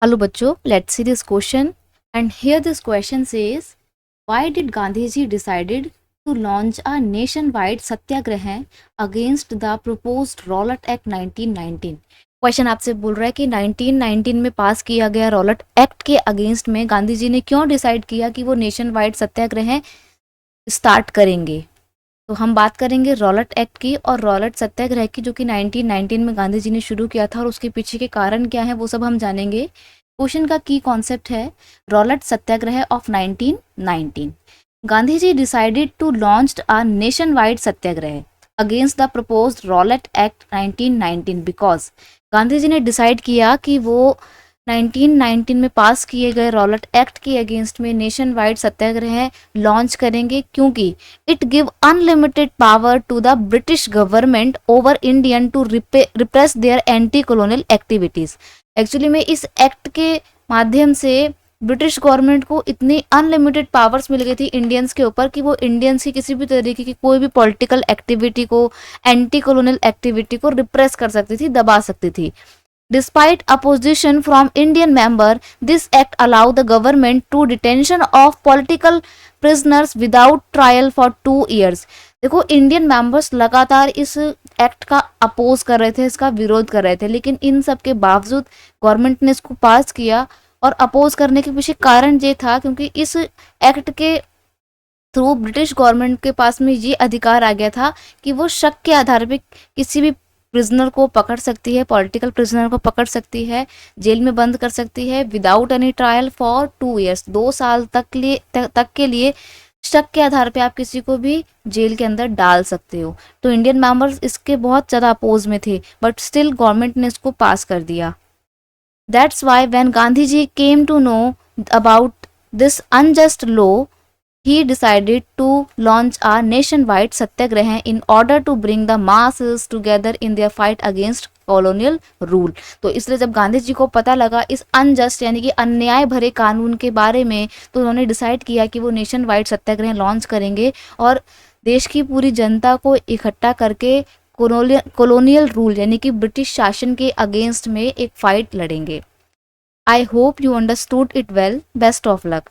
Hello bachcho, let's see this question. And here this question says, why did Gandhiji decided to launch a nationwide satyagraha against the proposed Rowlatt Act 1919? Question आपसे बोल रहा है कि 1919 में पास किया गया Rowlatt act के against में गांधी जी ने क्यों डिसाइड किया कि वो नेशन वाइड सत्याग्रह स्टार्ट करेंगे। तो हम बात करेंगे रॉलट एक्ट की और रॉलट सत्याग्रह की, जो कि 1919 में गांधी जी ने शुरू किया था और उसके पीछे के कारण क्या है वो सब हम जानेंगे। क्वेश्चन का की कॉन्सेप्ट है Rowlatt satyagraha of 1919। Gandhi ji decided to launch a nationwide satyagraha against the proposed Rowlatt Act 1919 because Gandhi ji ने डिसाइड किया कि वो 1919 में पास किए गए रॉलट एक्ट के अगेंस्ट में नेशन वाइड सत्याग्रह लॉन्च करेंगे, क्योंकि it give unlimited power to the British government over Indian to repress their anti colonial activities. Actually में इस एक्ट के माध्यम से ब्रिटिश गवर्नमेंट को इतनी अनलिमिटेड पावर्स मिल गई थी इंडियंस के ऊपर कि वो इंडियंस की किसी भी तरीके की कोई भी पॉलिटिकल एक्टिविटी को, एंटी कॉलोनियल एक्टिविटी को रिप्रेस कर सकती थी, दबा सकती थी। Despite opposition from Indian member, this act allowed the government to detention of political prisoners without trial for 2 years। देखो, इंडियन मेंबर्स लगातार इस एक्ट का अपोज कर रहे थे, इसका विरोध कर रहे थे, लेकिन इन सब के बावजूद गवर्नमेंट ने इसको पास किया। और अपोज करने के पीछे कारण ये था क्योंकि इस एक्ट के थ्रू ब्रिटिश गवर्नमेंट के पास में ये अधिकार आ गया था कि वो शक के आधार पर किसी भी प्रिजनर को पकड़ सकती है, पॉलिटिकल प्रिजनर को पकड़ सकती है, जेल में बंद कर सकती है without any trial for 2 years, 2 साल तक के लिए शक के आधार पे आप किसी को भी जेल के अंदर डाल सकते हो। तो इंडियन मेंबर्स इसके बहुत ज़्यादा अपोज में थे, बट स्टिल गवर्नमेंट ने इसको पास कर दिया। That's why when Gandhi ji came to know about this unjust law, he decided to launch a nationwide satyagraha in order to bring the masses together in their fight against colonial rule। तो इसलिए जब गांधी जी को पता लगा इस अनजस्ट यानी कि अन्याय भरे कानून के बारे में, तो उन्होंने डिसाइड किया कि वो नेशन वाइड सत्याग्रह लॉन्च करेंगे और देश की पूरी जनता को इकट्ठा करके कॉलोनियल रूल यानी कि ब्रिटिश शासन के अगेंस्ट में एक फाइट लड़ेंगे। I hope you understood it well. Best of luck.